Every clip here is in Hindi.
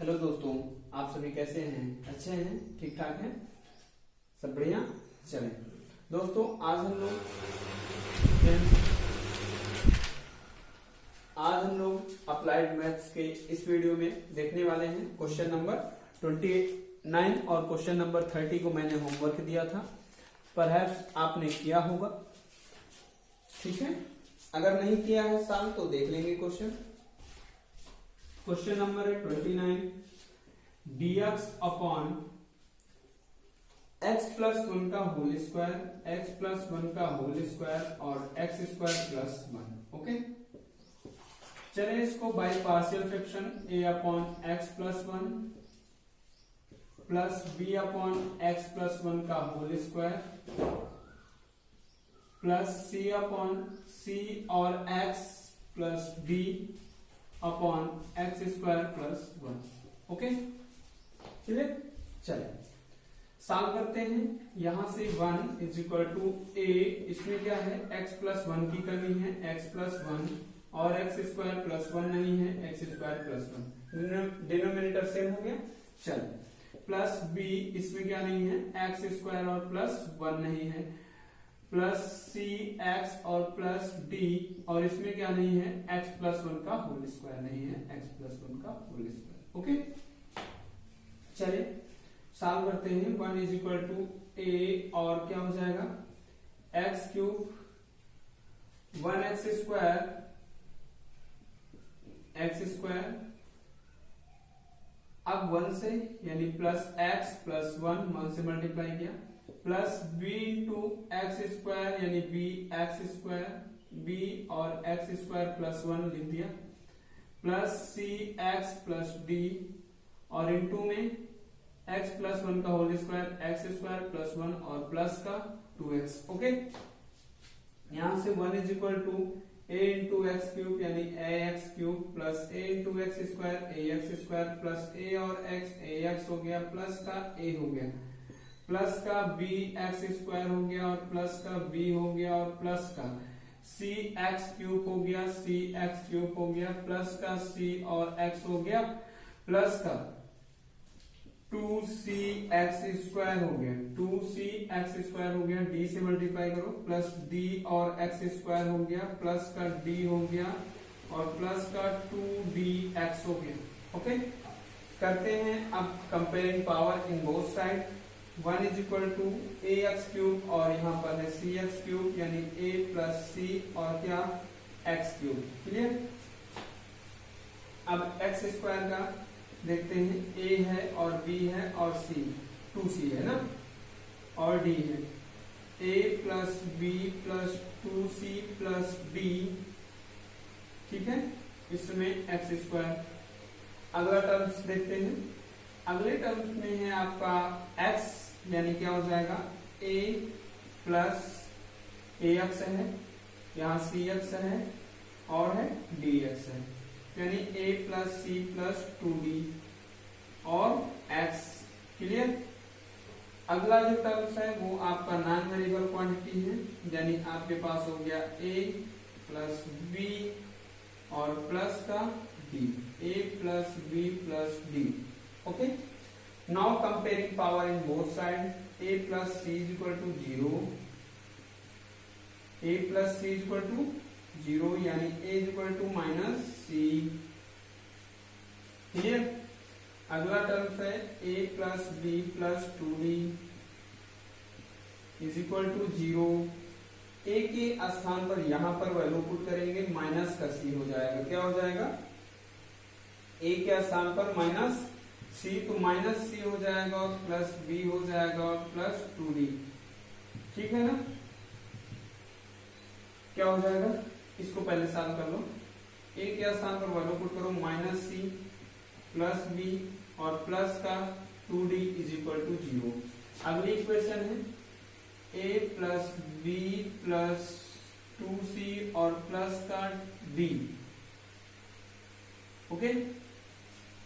हेलो दोस्तों, आप सभी कैसे हैं? अच्छे हैं? ठीक ठाक हैं? सब बढ़िया? चलें दोस्तों, आज हम लोग अप्लाइड मैथ्स के इस वीडियो में देखने वाले हैं क्वेश्चन नंबर 29 और क्वेश्चन नंबर 30 को मैंने होमवर्क दिया था। परहैप्स आपने किया होगा, ठीक है। अगर नहीं किया है साल तो देख लेंगे क्वेश्चन नंबर है 29। dx अपॉन x प्लस 1 का होल स्क्वायर, x प्लस 1 का होल स्क्वायर और x स्क्वायर प्लस 1। ओके, चलिए इसको by partial fraction a upon x plus 1 plus b upon x plus 1 का whole square plus c upon c और x plus d upon x square plus 1। Okay, चलिए सॉल्व करते हैं। यहां से 1 इज इक्वल टू a, इसमें क्या है x प्लस 1 की कमी है, x प्लस 1 और x स्क्वायर प्लस 1 नहीं है, x square plus 1 denominator same हो गया। चल प्लस b, इसमें क्या नहीं है, x स्क्वायर और प्लस 1 नहीं है, प्लस सी एक्स और प्लस डी, और इसमें क्या नहीं है, x प्लस 1 का होल स्क्वायर नहीं है, x प्लस 1 का होल स्क्वायर। ओके, चलिए सॉल्व करते हैं। 1 इज इक्वल टू ए और क्या हो जाएगा, x cube 1x square x square, अब 1 से यानी प्लस x प्लस 1 से मल्टीप्लाई किया, plus b into x square यानी b एक्स स्क्वायर, b और एक्स स्क्वायर प्लस 1 लिख दिया, plus c x plus d और इंटू में x प्लस 1 का whole square x square plus 1 और प्लस का 2x। ओके, यहां से 1 is equal to a into x cube यानी a x cube plus a into x square a x square plus a और x a एक्स हो गया प्लस का a हो गया, प्लस का b एक्स स्क्वायर हो गया और प्लस का b हो गया और प्लस का c एक्स क्यूब हो गया, c एक्स क्यूब हो गया प्लस का c और x हो गया प्लस का 2c एक्स स्क्वायर हो गया, 2c एक्स स्क्वायर हो गया, d से मल्टीप्लाई करो, प्लस d और x स्क्वायर हो गया प्लस का d हो गया और प्लस का 2dx हो गया। ओके, करते हैं अब comparing power in both side. 1 is equal to a x cube और यहाँ पर है सी एक्स क्यूब यानी a प्लस सी और क्या एक्स क्यूब। क्लियर, अब एक्स स्क्वायर का देखते हैं, a है और b है और c 2c है ना, और d है a plus b plus 2c plus d, ठीक है, इसमें एक्स स्क्वायर। अगला टर्म्स देखते हैं, अगले टर्म्स में है आपका x यानी क्या हो जाएगा, a प्लस ax है, यहाँ cx है और है dx है, यानी a plus c plus 2d और x। क्लियर, अगला जो टर्म्स है वो आपका नॉन वेरिएबल क्वांटिटी है, यानी आपके पास हो गया a प्लस b और प्लस का d, a plus b plus d। ओके, now comparing power in both side, a plus c is equal to 0, a plus c is equal to 0 यानी a is equal to minus c। Clear, अगला टर्म है a plus b plus 2d is equal to 0, a के स्थान पर यहां पर वैल्यू पुट करेंगे, माइनस का c हो जाएगा, क्या हो जाएगा, a के स्थान पर माइनस c तो माइनस c हो जाएगा और प्लस b हो जाएगा और प्लस 2d। ठीक है ना, क्या हो जाएगा, इसको पहले सॉल्व कर लो। a के स्थान पर वैल्यू पुट करो, माइनस c प्लस b और प्लस का 2d इज इक्वल टू 0। अगली इक्वेशन है a plus b plus 2c और प्लस का d। ओके,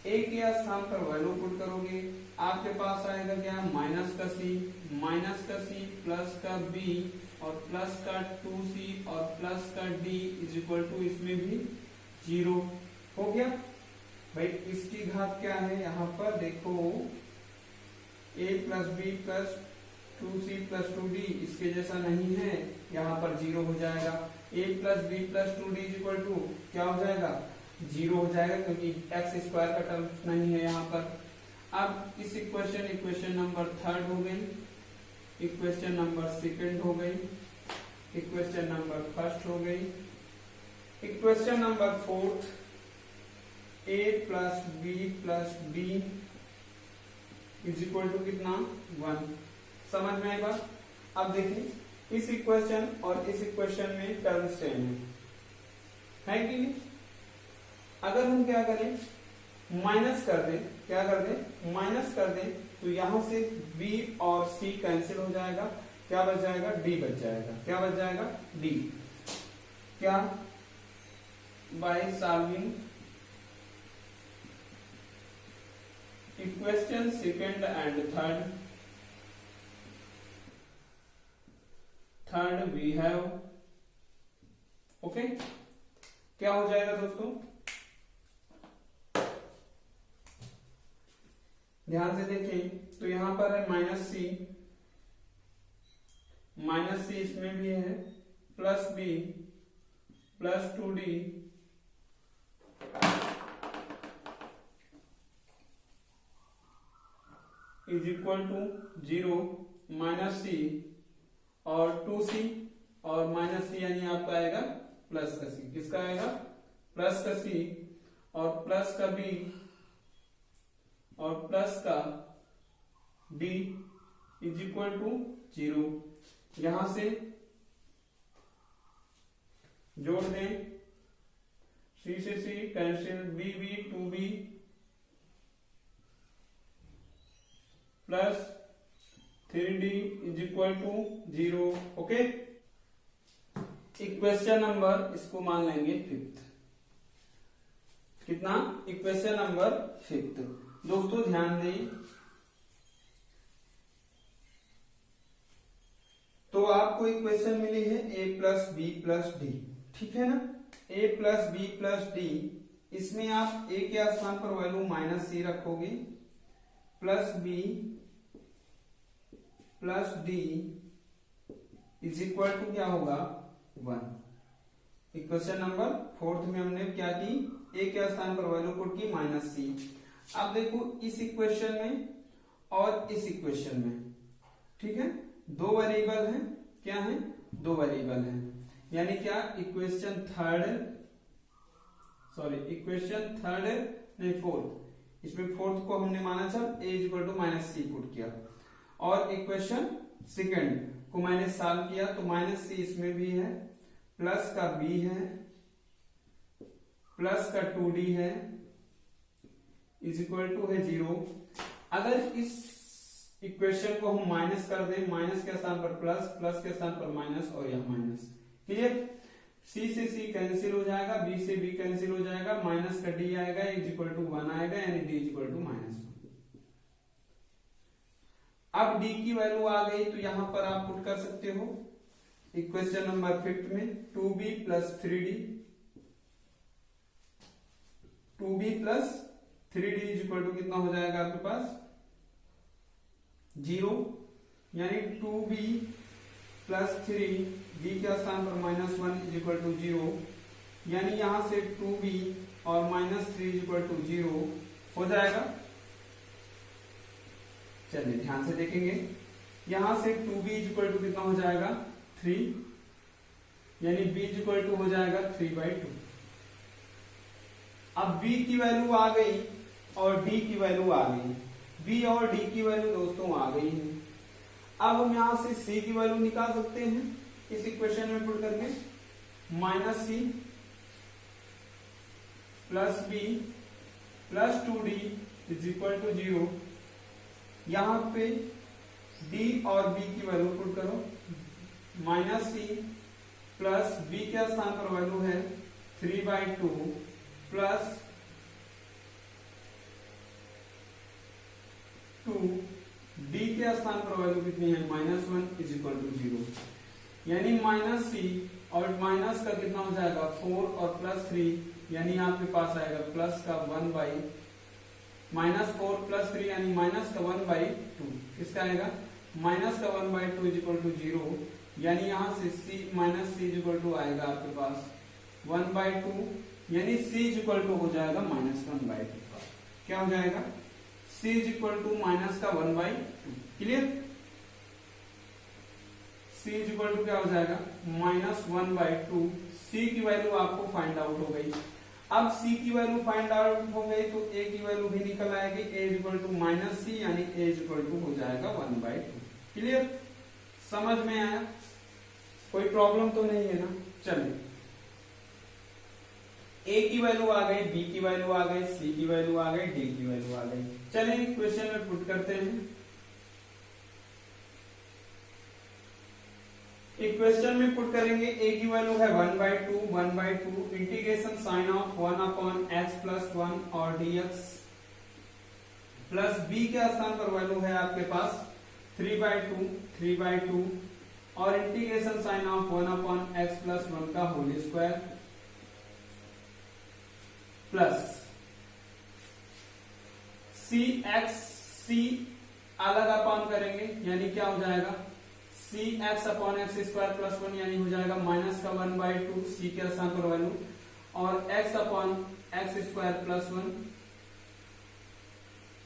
a के स्थान पर वैल्यू पुट करोगे, आपके पास आएगा क्या, माइनस का c प्लस का b और प्लस का 2c और प्लस का d इज इक्वल टू इसमें भी 0 हो गया। भाई इसकी घात क्या है यहाँ पर देखो, a plus b plus 2c plus 2d इसके जैसा नहीं है, यहाँ पर 0 हो जाएगा। a plus b plus 2d equal to क्या हो जाएगा, 0 हो जाएगा, क्योंकि एक्स स्क्वायर का टर्म नहीं है यहाँ पर। अब इस इक्वेशन नंबर 3 हो गई, इक्वेशन नंबर 2 हो गई, इक्वेशन नंबर 1 हो गई, equation number 4 a plus b plus d is equal to कितना 1। समझ में आएगा। अब देखिए इस इक्वेशन और इस इक्वेशन में टर्म सेम है कि नहीं। अगर हम क्या करें, माइनस कर दें, क्या कर दें, माइनस कर दें, तो यहां से b और c कैंसिल हो जाएगा, क्या बच जाएगा, d बच जाएगा। क्या बच जाएगा, d। क्या, by solving equation second and third we have, okay. क्या हो जाएगा दोस्तों, ध्यान से देखें, तो यहां पर है माइनस सी इसमें भी है, plus b plus 2d is equal to 0 minus c और 2c और माइनस सी यानी आपका आएगा प्लस का सी। किसका आएगा, प्लस का सी और प्लस का बी और प्लस का डी इज इक्वल टू 0। यहां से जोड़ दें, सी से c cancel, b 2b plus 3d is equal to 0, okay. Equation number इसको मान लेंगे 5th। कितना, इक्वेशन नंबर 5th। दोस्तों ध्यान दें, तो आपको इक्वेशन मिली है a plus b plus d, ठीक है ना। a plus b plus d, इसमें आप a के स्थान पर वैल्यू माइनस सी रखोगे, plus b plus d is equal to क्या होगा 1। इक्वेशन नंबर 4 में हमने क्या की, a के स्थान पर वैल्यू पुट की माइनस सी। अब देखो इस इक्वेशन में और इस इक्वेशन में, ठीक है, दो वेरिएबल हैं, क्या है, दो वेरिएबल हैं, यानी क्या, इक्वेशन थर्ड नहीं फोर्थ, इसमें फोर्थ को हमने माना था a equal to minus c put किया, और इक्वेशन सेकंड को मैंने सॉल्व किया, तो माइनस सी इसमें भी है, प्लस का b है, प्लस का 2d है, इज इक्वल टू है 0। अगर इस इक्वेशन को हम माइनस कर दें, माइनस के स्थान पर प्लस, प्लस के स्थान पर माइनस और यह माइनस, क्लियर। c से c कैंसिल हो जाएगा, b से b कैंसिल हो जाएगा, माइनस का d आएगा, इज इक्वल टू 1 आएगा, यानी d इज इक्वल टू -1। अब d की वैल्यू आ गई, तो यहां पर आप पुट कर सकते हो इक्वेशन नंबर 5 में 2b plus 3d, 2b plus 3d is equal to कितना हो जाएगा आपके पास 0, यानी 2b प्लस 3d के स्थान पर -1 इज इक्वल टू 0, यानी यहां से 2b और -3 इज इक्वल टू 0 हो जाएगा। चलिए ध्यान से देखेंगे, यहां से 2b इज इक्वल टू कितना हो जाएगा 3, यानी b इज इक्वल टू हो जाएगा 3/2। अब b की वैल्यू आ गई और d की वैल्यू आ गई, b और d की वैल्यू दोस्तों आ गई है। अब हम यहां से c की वैल्यू निकाल सकते हैं इस इक्वेशन में पुट करके, -c plus b plus 2d is equal to 0। यहां पे d और b की वैल्यू पुट करो, -c प्लस b के स्थान पर वैल्यू है 3/2 प्लस 2, d के स्थान पर वैल्यू कितनी है -1 इज इक्वल टू 0, यानी -c और माइनस का कितना हो जाएगा 4 और प्लस 3 यानी आपके पास आएगा प्लस का 1 बाई -4 प्लस 3 यानी माइनस का 1/2। किसका आएगा माइनस का 1/2 इज इक्वल टू 0, यानी यहाँ से c minus c is equal to आएगा आपके पास 1/2, यानी c इज इक्वल टू हो जाएगा -1/2 का। क्या हो जाएगा c is equal to minus का 1/2। Clear, c is equal to क्या हो जाएगा -1/2। c की वैल्यू आपको फाइंड आउट हो गई। अब c की वैल्यू फाइंड आउट हो गई तो a की वैल्यू भी निकल आएगी, a is equal to -c, यानी a इज इक्वल टू हो जाएगा 1/2। क्लियर, समझ में आया, कोई प्रॉब्लम तो नहीं है ना। चलिए a की वैल्यू आ गई, b की वैल्यू आ गई, c की वैल्यू आ गई, d की वैल्यू आ गई। चलिए क्वेश्चन में पुट करते हैं। इक्वेशन में पुट करेंगे, a की वैल्यू है 1/2 इंटीग्रेशन साइन ऑफ 1/x+1 और dx प्लस b के स्थान पर वैल्यू है आपके पास 3/2 और इंटीग्रेशन साइन ऑफ 1/x+1 का होल स्क्वायर प्लस c अलग अपॉन करेंगे, यानी क्या हो जाएगा cx/x² + 1, यानी हो जाएगा माइनस का 1/2 c के स्थान पर वैल्यू और x/x² + 1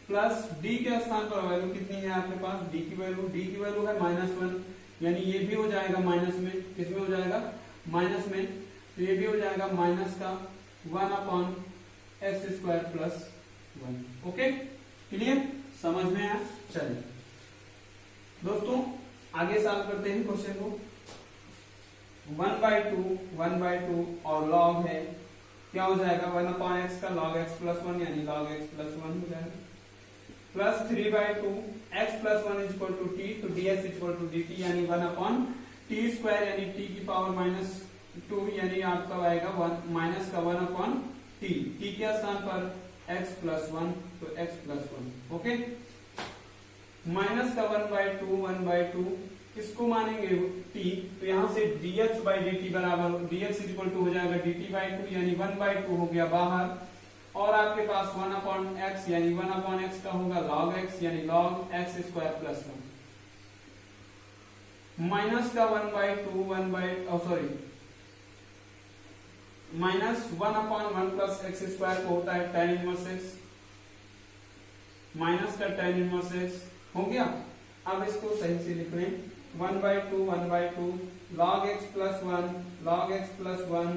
प्लस d के स्थान पर वैल्यू कितनी है आपके पास, d की वैल्यू है -1, यानी ये भी हो जाएगा माइनस में, किसमें हो जाएगा माइनस में, तो ये भी हो जाएगा माइनस का 1/x² + 1। ओके, क्लियर, समझ में आया। चलिए दोस्तों आगे सॉल्व करते हैं क्वेश्चन को। 1/2 और लॉग है, क्या हो जाएगा 1/x का log x + 1, यानी log x + 1 हो जाएगा plus 3/2 x + 1 is equal to t, तो dx is equal to dt, यानी 1/t², यानी t की पावर -2, यानी आपका आएगा माइनस का 1/t, t के स्थान पर x + 1, तो x + 1। ओके, माइनस का 1/2 इसको मानेंगे t, तो यहां से dx/dt बराबर dx इज इक्वल टू हो जाएगा dt/2, यानी 1/2 हो गया बाहर, और आपके पास 1/x, यानी 1/x का होगा log x, यानी log x² + 1 माइनस का 1/2 माइनस 1/1 + x² को होता है tan 1x, माइनस का tan 1x हो गया। अब इसको सही से लिख रहे हैं 1/2 log x + 1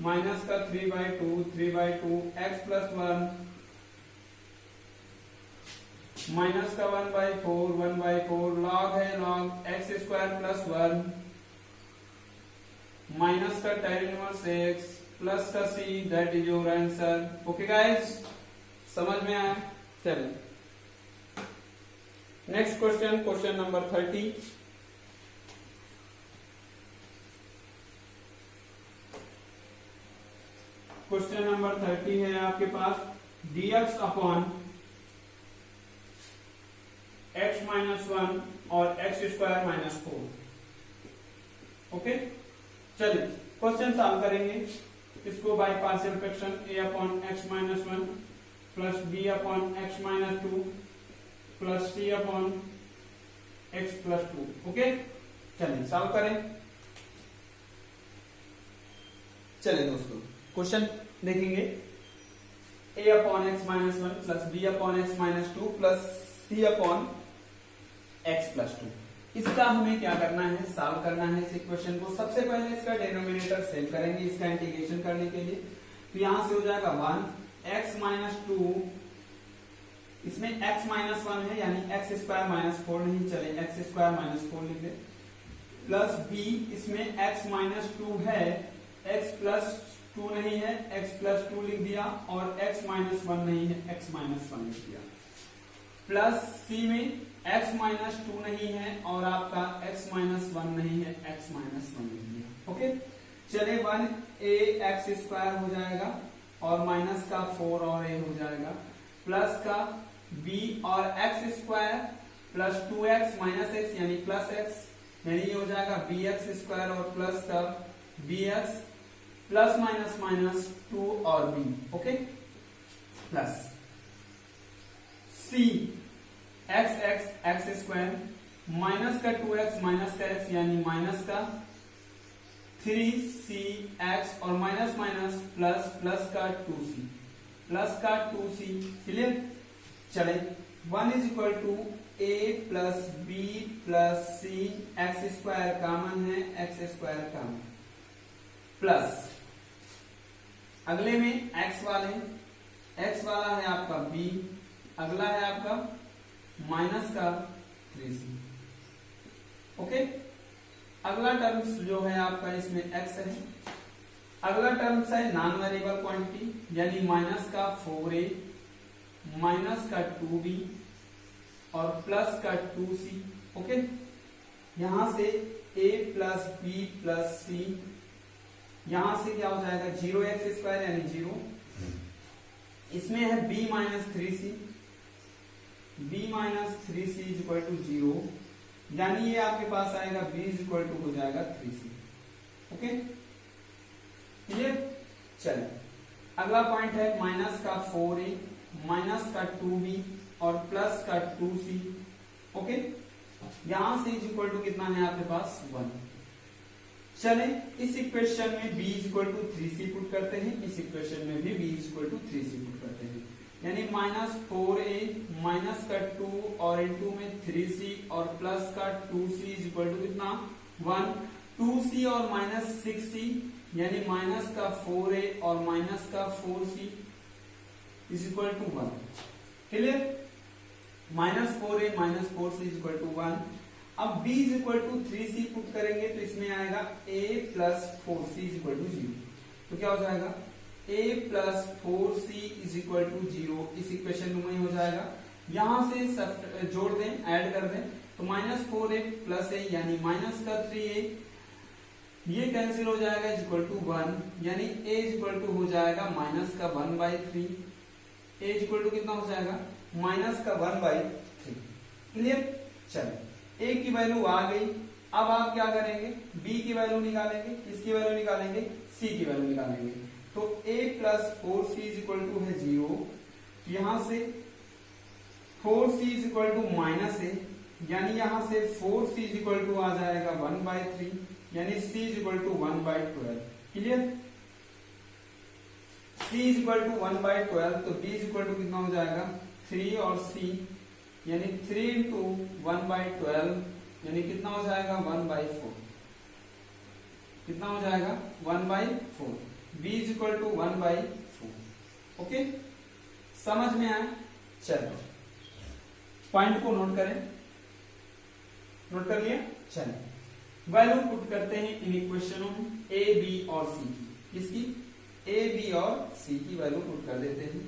माइनस का 3/2 x + 1 माइनस का 1/4 log है log x² + 1 माइनस का tan 1x प्लस का c, that is your answer. Okay guys, समझ में आया। चलिए next question number 30। Question number 30 है आपके पास dx अपॉन x - 1 और x² - 4। ओके, चलिए क्वेश्चन सॉल्व करेंगे इसको by partial fraction, a/x - 1 plus b/x - 2 plus c/x + 2। Okay, चलिए सॉल्व करें। चलिए दोस्तों क्वेश्चन देखेंगे, a/x - 1 plus b/x - 2 plus c/x + 2। इसका हमें क्या करना है, सॉल्व करना है इस इक्वेशन को। सबसे पहले इसका डिनोमिनेटर सेव करेंगे इसका इंटीग्रेशन करने के लिए, तो यहां से हो जाएगा 1 x - 2, इसमें x - 1 है, यानी x² - 4 नहीं, चले x² - 4 लिख दे, प्लस b, इसमें x - 2 है, x + 2 नहीं है, x + 2 लिख दिया, और x - 1 नहीं है, x - 1 लिख दिया, प्लस c में x - 2 नहीं है और आपका x - 1 नहीं है, x - 1 लिख दिया। ओके, चले 1a(x² हो जाएगा और माइनस का 4 और a हो जाएगा, प्लस का b और x² plus 2x minus x यानी प्लस x, यानी ये हो जाएगा bx² और प्लस का bx प्लस माइनस माइनस 2 और b, okay, plus c x x x square minus का 2x माइनस का x यानी माइनस का 3c x और माइनस माइनस प्लस प्लस का 2c प्लस का 2c, क्लियर। चले 1 is equal to a plus b plus c, x square common है, एक्स स्क्वायर कॉमन, प्लस अगले में x वाले, x वाला है आपका b, अगला है आपका माइनस का 3c, ओके। अगला टर्म्स जो है आपका इसमें x है, अगला टर्म्स है नॉन वेरिएबल क्वांटिटी यानी माइनस का 4a माइनस का 2b और प्लस का 2c, ओके। यहां से a प्लस बी प्लस सी, यहां से क्या हो जाएगा 0x स्क्वायर यानी 0, इसमें है b minus 3c, b minus 3c is equal to 0, यानी ये आपके पास आएगा b इज इक्वल टू हो जाएगा 3c, ओके, क्लियर। चलिए अगला पॉइंट है माइनस का 4a माइनस का 2b और प्लस का 2c, ओके। यहां से इज इक्वल टू कितना है आपके पास 1। चले इस इक्वेशन में b is equal to 3c put करते हैं, इस इक्वेशन में भी b is equal to 3c put करते हैं, यानी माइनस 4a माइनस का 2 और इनटू में 3c और प्लस का 2c इज इक्वल टू कितना 1, 2c और माइनस 6c यानी माइनस का 4a और माइनस का 4c is equal to 1, clear. Minus 4a minus 4c is equal to 1। अब b is equal to 3c put करेंगे तो इसमें आएगा a plus 4c is equal to 0, तो क्या हो जाएगा a plus 4c is equal to 0, इस इक्वेशन में हो जाएगा। यहां से सब जोड़ दें, ऐड कर दें, तो माइनस 4a प्लस a यानी माइनस का 3a, ये कैंसिल हो जाएगा इज इक्वल टू 1, यानी a इज इक्वल टू हो जाएगा माइनस का 1/3, a इज इक्वल टू कितना हो जाएगा माइनस का 1/3, क्लियर। चलिए a की वैल्यू आ गई, अब आप क्या करेंगे b की वैल्यू निकालेंगे, इसकी वैल्यू निकालेंगे, c की वैल्यू निकालेंगे, तो a plus 4c is equal to है 0, यहां से 4c is equal to minus a, यानी यहां से 4c इज इक्वल टू आ जाएगा 1/3, यानी c is equal to 1/12, clear. c is equal to 1/12, तो b इज इक्वल टू कितना हो जाएगा 3 और c, यानी 3 इंटू 1/12 यानी कितना हो जाएगा 1/4, कितना हो जाएगा 1/4, b is equal to 1/4, okay, समझ में आया। चलो पॉइंट को नोट करें, नोट कर लिया। चलिए वैल्यू पुट करते हैं इन इक्वेशनों में a b और c की, इसकी a b और c की वैल्यू पुट कर देते हैं।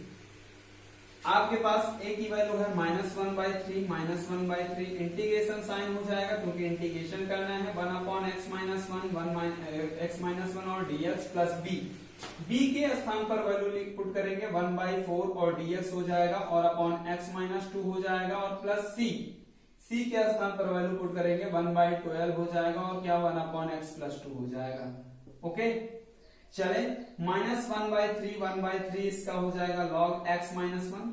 आपके पास a की वैल्यू है -1/3 -1/3, इंटीग्रेशन साइन हो जाएगा क्योंकि इंटीग्रेशन करना है 1/x माइनस 1 x माइनस 1 और dx प्लस b, b के स्थान पर वैल्यू पुट करेंगे 1/4 और dx हो जाएगा और अपॉन x माइनस 2 हो जाएगा और प्लस c, c के स्थान पर वैल्यू पुट करेंगे 1/12 हो जाएगा और क्या 1/x प्लस 2 हो जाएगा, ओके। चले -1/3 1/3 इसका हो जाएगा log x माइनस 1,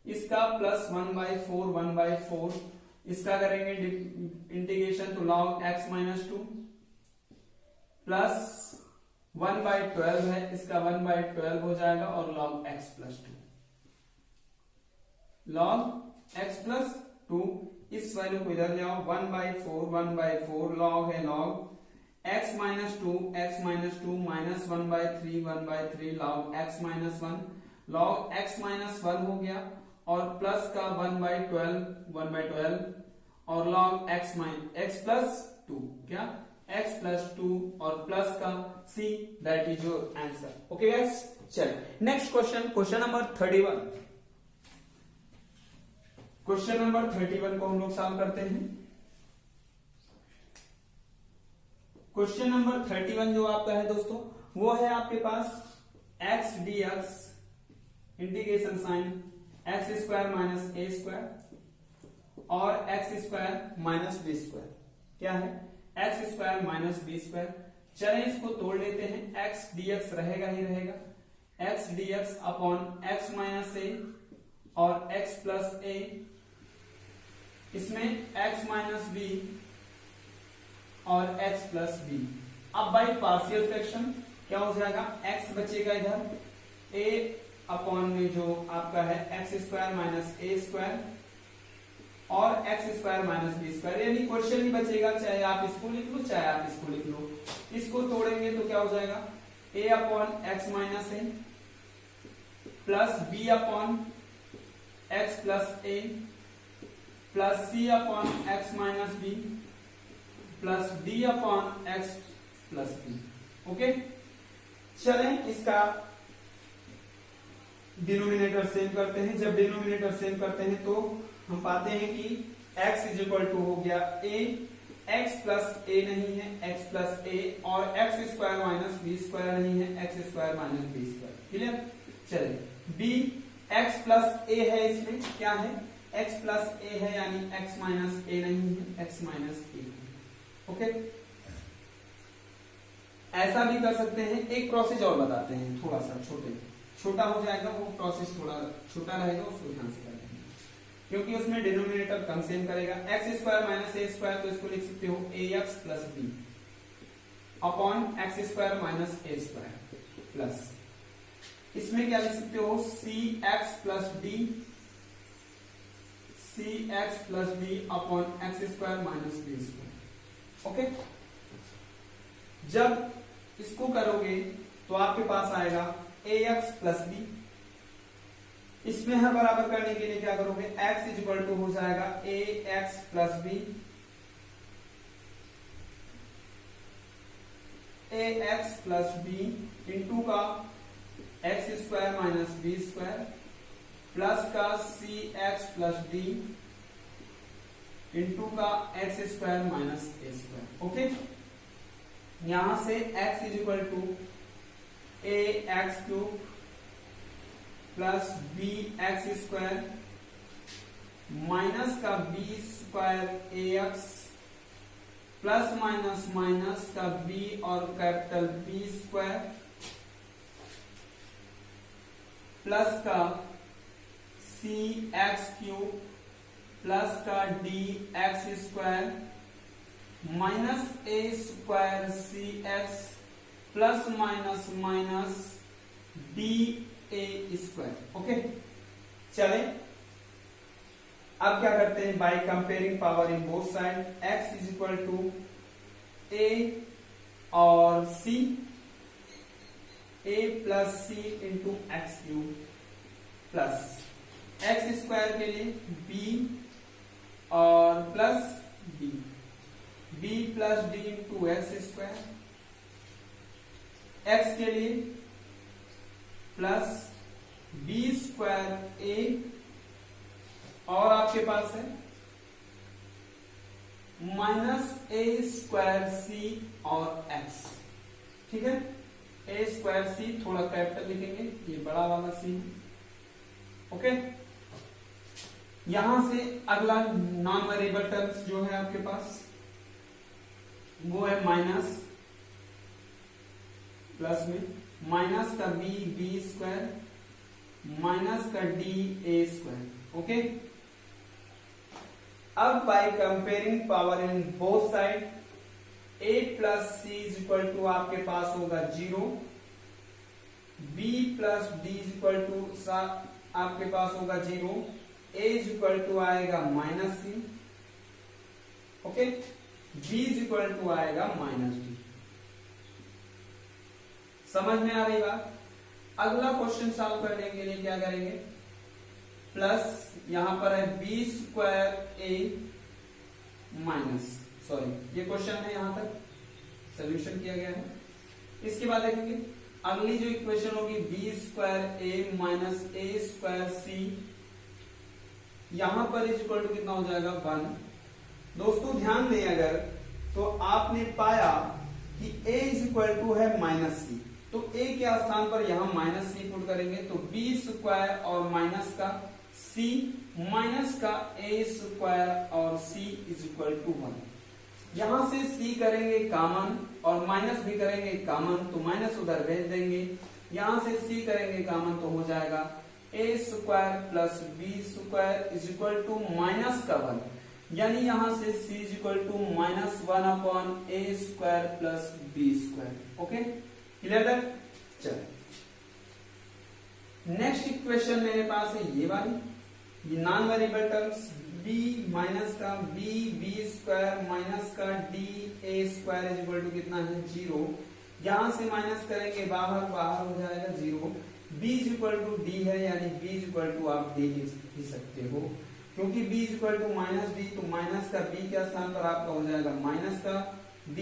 इसका प्लस 1/4 1/4, इसका करेंगे इंटीग्रेशन तो log x माइनस 2 प्लस 1/12 है, इसका 1/12 हो जाएगा और log x plus 2, log x plus 2, इस वैल्यू को इधर ले आओ 1/4 1/4 log है log x minus 2 minus 1/3 1/3 log x minus 1, log x minus 1 हो गया और प्लस का 1/12 और log x प्लस 2, क्या x प्लस 2 और प्लस का c, that is your answer, okay guys. चलिए next question, question number 31, question number 31 को हम लोग सॉल्व करते हैं। क्वेश्चन नंबर 31 जो आपका है दोस्तों वो है आपके पास x dx integration sign x square minus a square और x square minus b square, क्या है x square minus b square. चलें इसको तोड़ लेते हैं। x dx रहेगा ही रहेगा, x dx upon x minus a और x प्लस ए, इसमें x माइनस बी और x प्लस बी। अब बाई पार्शियल फ्रैक्शन क्या हो जाएगा, x बचेगा इधर, a अपॉन में जो आपका है x square minus a square और x square minus b square, यानी क्वेश्चन ही बचेगा, चाहे आप इसको लिख लो चाहे आप इसको लिख लो। इसको तोड़ेंगे तो क्या हो जाएगा, a upon x minus a plus b upon x plus a plus c upon x minus b plus d upon x plus b. Okay, चलें इसका डिनोमिनेटर सेम करते हैं। जब डिनोमिनेटर सेम करते हैं तो हम पाते हैं कि x इज इक्वल टू हो गया a, x प्लस ए नहीं है x प्लस ए, और x square minus b square नहीं है x square minus b square. Clear, चलिए b x प्लस ए है, इसमें क्या है x प्लस ए है, यानी x माइनस ए नहीं है x माइनस ए। ओके, ऐसा भी कर सकते हैं। एक प्रोसेस और बताते हैं, थोड़ा सा छोटा हो जाएगा, वो प्रोसेस थोड़ा छोटा रहेगा, उसको ध्यान से करेंगे क्योंकि उसमें डिनोमिनेटर कम सेम करेगा। X square minus a square, तो इसको लिख सकते हो a x plus b upon x square minus a square plus, इसमें क्या लिख सकते हो c x plus d, c x plus d upon x square minus b square. Okay, जब इसको करोगे तो आपके पास आएगा ए एक्स प्लस बी। इसमें हर बराबर करने के लिए क्या करोगे, x इज इक्वल टू हो जाएगा a x plus b, a x plus b into का x square minus b square plus का c x plus d into का x square minus a square. Okay, यहां से x is equal to a x cube plus b x square minus का b square a x plus minus minus का बी और कैपिटल बी स्क्वायर प्लस का सी एक्स क्यूब प्लस का d x square minus a square c x plus minus minus d a square. Okay, चले अब क्या करते हैं, by comparing power in both side, x is equal to a और c, a plus c into x cube plus x square के लिए b और plus b, b plus d into x square, x के लिए प्लस बी स्क्वायर ए, और आपके पास है माइनस ए स्क्वायर सी और x। ठीक है, ए स्क्वायर सी थोड़ा कैपिटल लिखेंगे, ये बड़ा वाला सी है। ओके, यहां से अगला नॉन वेरिएबल टर्म्स जो है आपके पास वो है माइनस, प्लस में माइनस का बी बी स्क्वायर माइनस का डी ए स्क्वायर। ओके, अब by comparing power in both side, a plus c is equal to आपके पास होगा 0, b plus d is equal to आपके पास होगा 0, a इज इक्वल टू आएगा minus c, okay, b is equal to आएगा माइनस डी। समझ में आ रही बात। अगला क्वेश्चन सॉल्व करने के लिए क्या करेंगे, प्लस यहां पर है बी स्क्वायर ए माइनस, सॉरी ये क्वेश्चन है, यहां तक सोल्यूशन किया गया है। इसके बाद देखेंगे अगली जो इक्वेशन होगी B square A minus a square सी, यहां पर इज इक्वल टू कितना हो जाएगा 1। दोस्तों ध्यान दें, अगर तो आपने पाया कि a इज इक्वल टू है माइनस सी, तो a के स्थान पर यहां माइनस सी पुट करेंगे, तो बी स्क्वायर और माइनस का c माइनस का a स्क्वायर और c इज इक्वल टू 1। यहां से c करेंगे कॉमन और माइनस भी करेंगे कॉमन, तो माइनस उधर भेज देंगे। यहां से c करेंगे कॉमन तो हो जाएगा a square plus b square is equal to minus का 1, यानी यहां से c is equal to minus 1 upon a square plus b square. Okay, clear है? चलो नेक्स्ट इक्वेशन मेरे पास है ये वाली, ये non variable terms b minus का b स्क्वायर माइनस का d a square is equal to कितना है 0। यहां से माइनस करेंगे बाहर, बाहर हो जाएगा 0। b is equal to d है, यानी b इज इक्वल टू आप दे ही सकते हो, क्योंकि b is equal to minus d, तो माइनस का b के स्थान पर आपका हो जाएगा माइनस का d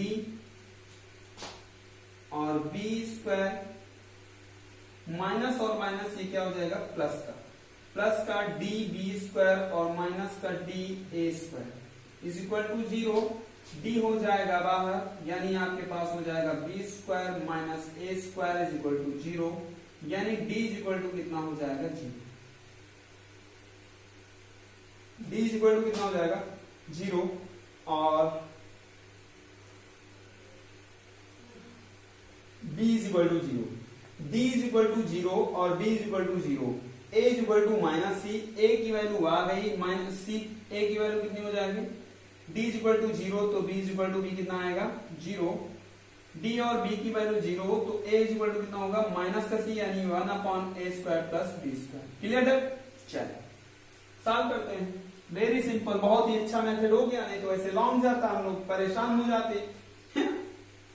और b स्क्वायर माइनस और माइनस ये क्या हो जाएगा प्लस का डी बी स्क्वायर और माइनस का d a square is equal to 0। D हो जाएगा बाहर, यानी आपके पास हो जाएगा b square minus a square is equal to 0, यानी डी इज इक्वल टू कितना हो जाएगा 0। डी इज इक्वल टू कितना हो जाएगा 0 और b is equal to 0, d is equal to 0 और b is equal to 0, a is equal to minus c, a की वैल्यू आ गई माइनस सी, a की वैल्यू कितनी हो जाएगी d इज इक्वल टू 0, तो b is equal to b कितना आएगा 0, d और b की वैल्यू 0, तो a इज इक्वल टू कितना होगा माइनस का c, यानी 1 upon a square plus b square. Clear है? चलिए सॉल्व करते हैं। वेरी सिंपल, बहुत ही अच्छा मेथड हो गया, नहीं तो ऐसे लॉन्ग जाता, हम लोग परेशान हो जाते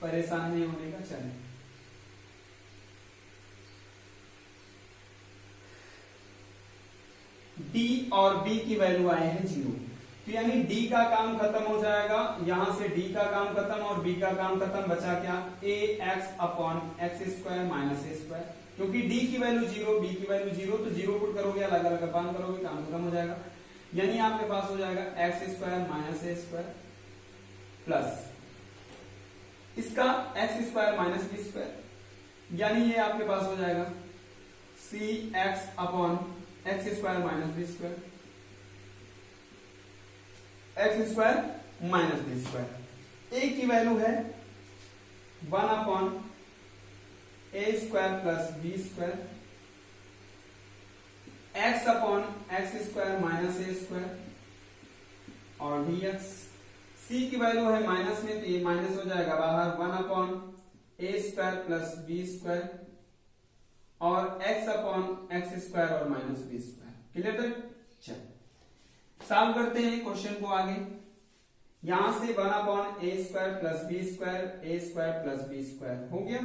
परेशान नहीं होने का। चलिए d और b की वैल्यू आए हैं 0, तो यानी d का काम खत्म हो जाएगा, यहां से d का काम खत्म और b का काम खत्म, बचा क्या ax upon x square minus a square, क्योंकि d की वैल्यू 0 b की वैल्यू 0, तो 0 पुट करोगे अलग अलग काम करोगे काम खत्म हो जाएगा, यानी आपके पास हो जाएगा x square minus a square plus इसका x square minus b square, यानी ये आपके पास हो जाएगा सी x upon x square minus b square, x square minus b square. ए की वैल्यू है 1 upon a square plus b square, x upon x square minus a square और dx। सी की वैल्यू है माइनस में, तो ये माइनस हो जाएगा बाहर 1 upon a square plus b square और x अपॉन एक्स स्क्वायर और माइनस बी स्क्वायर। क्लियर है? चलिए सॉल्व करते हैं क्वेश्चन को आगे। यहां से 1 upon a square plus b square, a square plus b square हो गया,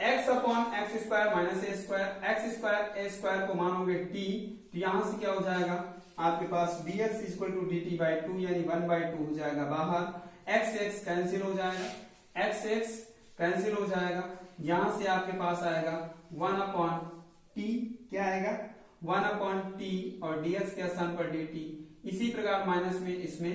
x upon x square minus a square, x square a square को मानोगे t, तो यहां से क्या हो जाएगा आपके पास dx is equal to dt by 2, यानी 1/2 हो जाएगा बाहर, x x कैंसिल हो जाएगा, x x कैंसिल हो जाएगा, यहां से आपके पास आएगा 1 अपॉन t, क्या आएगा 1 अपॉन t और dx के स्थान पर dt। इसी प्रकार माइनस में इसमें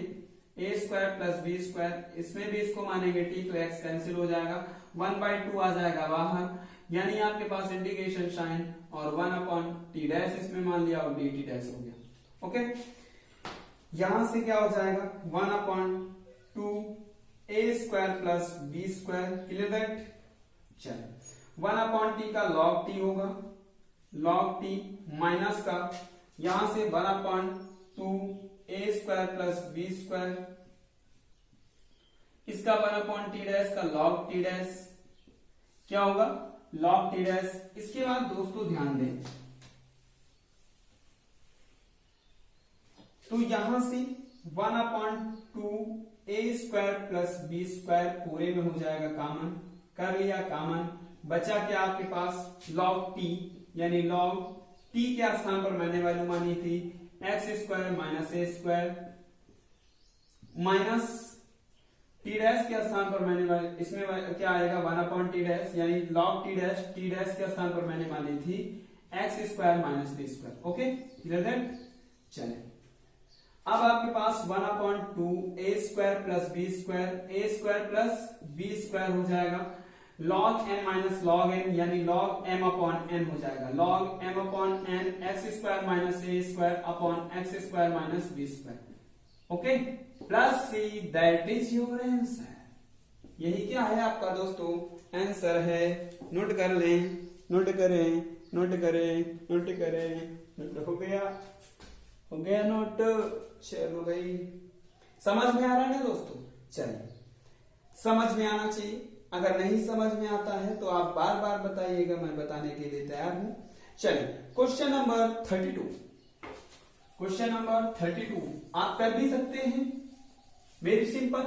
a square plus b square, इसमें भी इसको मानेंगे t, तो x कैंसिल हो जाएगा, 1/2 आ जाएगा बाहर, यानी आपके पास इंटीग्रेशन साइन और 1 अपॉन t डैश इसमें मान लिया और dt डैश हो गया। ओके, यहां से क्या हो जाएगा 1 upon 2 a square plus b square. Clear that? चलिए 1 अपॉन टी का log t होगा, log t माइनस का यहां से 1 upon 2 a square plus b square, इसका 1 अपॉन टी डैश का log t डैश क्या होगा log t डैश। इसके बाद दोस्तों ध्यान दें, तो यहां से 1 upon 2 a square plus b square पूरे में हो जाएगा कॉमन, कर लिया कॉमन, बचा क्या आपके पास log t, यानी log t के स्थान पर मैंने वैल्यू मानी थी x square minus a square minus t dash के स्थान पर मैंने इसमें क्या आएगा 1 अपॉन टी डैश, यानी log टी डैश के स्थान पर मैंने मानी थी x square minus b square. Okay, clear that? चलिए अब आपके पास 1 upon 2 a square plus b square, a square plus b square हो जाएगा log m minus log n, यानी log m अपॉन n हो जाएगा, log m upon n x square minus a square upon x square minus b square. Okay, plus c, that is your answer. यही क्या है आपका दोस्तों आंसर है। नोट कर लें, नोट करें, नोट करें, नोट करें, नोट हो गया नोट। चलो भाई, समझ में आ रहा है ना दोस्तों? चलिए, समझ में आना चाहिए। अगर नहीं समझ में आता है तो आप बार बार बताइएगा, मैं बताने के लिए तैयार हूं। चलिए, क्वेश्चन नंबर 32। क्वेश्चन नंबर 32 आप कर भी सकते हैं, वेरी सिंपल।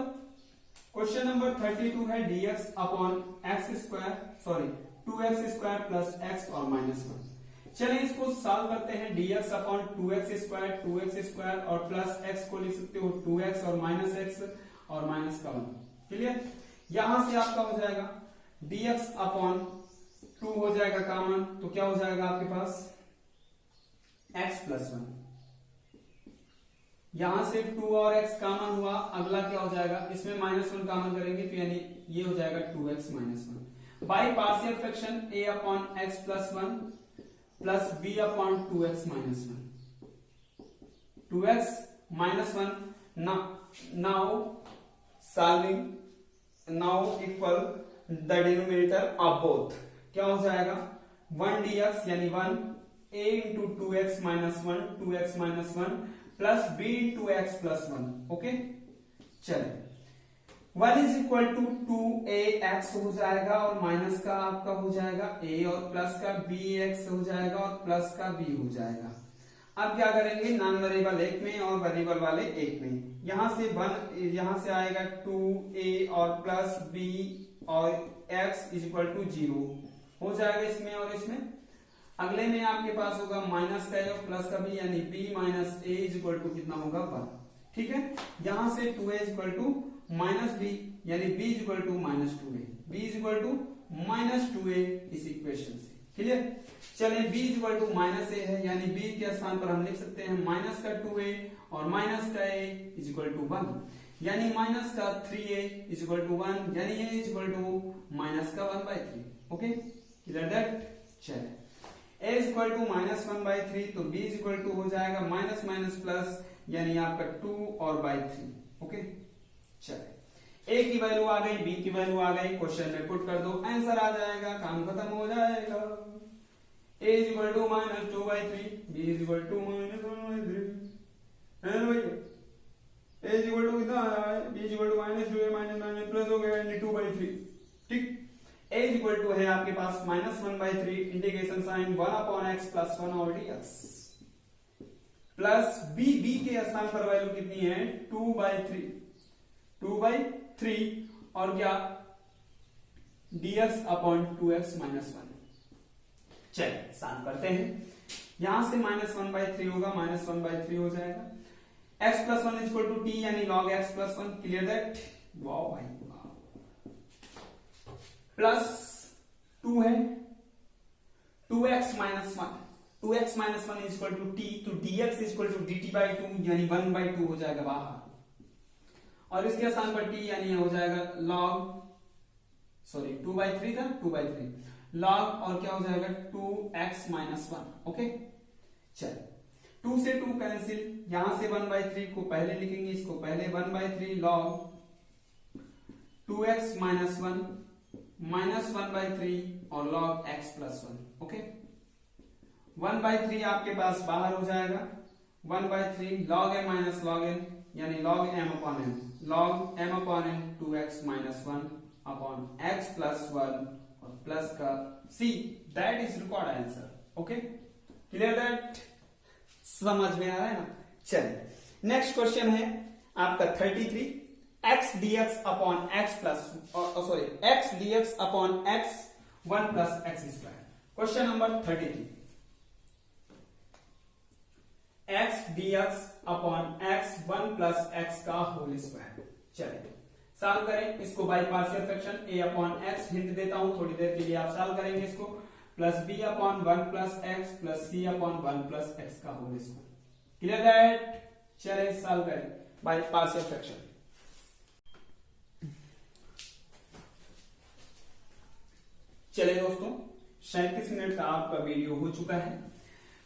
क्वेश्चन नंबर 32 है dx upon x square, sorry 2x square plus x और माइनस 1। चलिए इसको सॉल्व करते हैं। dx अपॉन 2x स्क्वायर और प्लस x को लिख सकते हो 2x और माइनस x और माइनस का 1। क्लियर? यहां से आपका हो जाएगा dx अपॉन 2 हो जाएगा कॉमन, तो क्या हो जाएगा आपके पास x प्लस 1। यहां से 2 और x कॉमन हुआ, अगला क्या हो जाएगा, इसमें माइनस 1 कॉमन करेंगे तो यानी ये हो जाएगा 2x minus 1 by partial fraction a upon x plus 1 plus b upon 2x minus 1। 2x minus 1 now solving now equal the denominator of both. क्या हो जाएगा 1 dx यानी 1 a into 2x minus 1 2x minus 1 plus b into x plus 1। Okay, चलिए 1 इज इक्वल टू 2ax हो जाएगा और माइनस का आपका हो जाएगा a और प्लस का bx हो जाएगा और प्लस का b हो जाएगा। अब क्या करेंगे, नॉन वेरिएबल एक में और वेरिएबल वाले एक में। यहां से 1 यहां से आएगा 2a और प्लस b और x इज इक्वल टू 0 हो जाएगा इसमें और इसमें। अगले में आपके पास होगा माइनस का और प्लस का भी, यानी b minus a is equal to कितना होगा 1। ठीक है, यहां से 2a is equal to minus b यानी b is equal to minus 2a, b is equal to minus 2a इस इक्वेशन से। क्लियर? चलिए b is equal to minus a है, यानी b के स्थान पर हम लिख सकते हैं माइनस का 2a और माइनस का a इज इक्वल टू 1, यानी माइनस का 3a इज इक्वल टू 1, यानी a is equal to minus का 1/3। Okay, clear that? चलिए a is equal to minus 1/3, तो b इज इक्वल टू हो जाएगा माइनस माइनस प्लस, यानी आपका 2 और बाई 3। ओके, चलिए a की वैल्यू आ गई, b की वैल्यू आ गई, क्वेश्चन में पुट कर दो, आंसर आ जाएगा, काम खत्म हो जाएगा। a is equal to minus 2/3, b is equal to minus 1/3 है ना भैया? a इज इक्वल टू कितना आ रहा है, b is equal to minus 2a minus minus plus हो गया यानी 2/3। ठीक, a इज इक्वल टू है आपके पास minus 1/3 integration sine 1 upon x plus 1 और dx प्लस b के स्थान पर वैल्यू कितनी है 2/3 और क्या dx अपॉन 2x माइनस 1। चलिए सॉल्व करते हैं। यहां से माइनस 1/3 होगा, माइनस 1/3 हो जाएगा। x plus 1 is equal to t यानी log x plus 1। Clear that? वाह भाई वाह। प्लस 2 है 2x minus 1, 2x minus 1 is equal to t, तो dx is equal to dt/2 यानी 1/2 हो जाएगा बाहर, और इसके स्थान पर t यानी हो जाएगा log, सॉरी 2/3 था, 2/3 log और क्या हो जाएगा 2x माइनस 1। ओके, चलिए 2 से 2 कैंसिल, यहां से 1/3 को पहले लिखेंगे, इसको पहले 1/3 log 2x माइनस 1 माइनस 1/3 और log x प्लस 1। ओके, 1/3 आपके पास बाहर हो जाएगा, 1/3 log m minus log n यानी log m upon n, log m upon n 2x minus 1 upon x plus 1 और प्लस का c, that is required answer. Okay, clear that? समझ में आ रहा है ना? चलिए नेक्स्ट क्वेश्चन है आपका 33, x dx upon x plus sorry x dx upon x 1 plus x square. Question number 33, x dx upon x 1 plus x का होल स्क्वायर। चलिए सॉल्व करें इसको by partial fraction a upon x, hint देता हूं थोड़ी देर के लिए आप सॉल्व करेंगे इसको, plus b upon 1 plus x plus c upon 1 plus x का होल स्क्वायर। Clear that? चलिए सॉल्व करें बाय पार्शियल फ्रैक्शन। चलिए दोस्तों 37 मिनट का आपका वीडियो हो चुका है।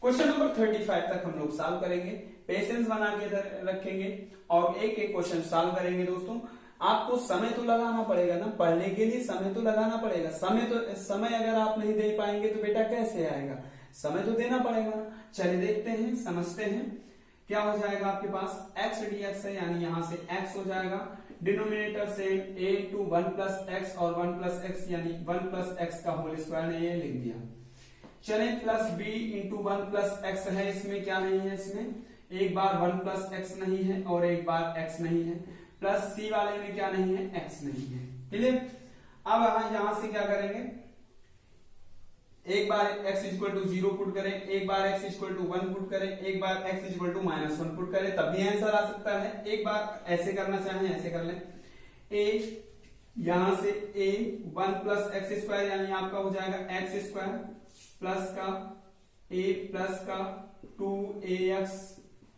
क्वेश्चन नंबर 35 तक हम लोग सॉल्व करेंगे, पेशेंस बना के रखेंगे और एक एक क्वेश्चन सॉल्व करेंगे। दोस्तों आपको समय तो लगाना पड़ेगा ना, पढ़ने के लिए समय तो लगाना पड़ेगा। समय अगर आप नहीं दे पाएंगे तो बेटा कैसे आएगा, समय तो देना पड़ेगा। चलिए देखते हैं, समझते हैं। क्या हो जाएगा आपके पास x dx है, यानी यहां से x हो जाएगा, denominator same a to 1 plus x और 1 प्लस एक्स यानी 1 प्लस एक्स का होल स्क्वायर ने ये लिख दिया। चले plus b into 1 plus x है, इसमें क्या नहीं है, इसमें एक बार 1 प्लस एक्स नहीं है और एक बार x नहीं है, प्लस c वाले में क्या नहीं है, x नहीं है। क्लियर। अब यहां से क्या करेंगे, एक बार x इक्वल टू 0 पुट करें, एक बार x इक्वल टू 1 पुट करें, एक बार x इक्वल टू -1 पुट करें, तब भी आंसर आ सकता है। एक बार ऐसे करना चाहें ऐसे कर लें, a यहां से a 1 प्लस एक्स स्क्वायर यानी आपका हो जाएगा एक्स स्क्वायर प्लस का a प्लस का 2ax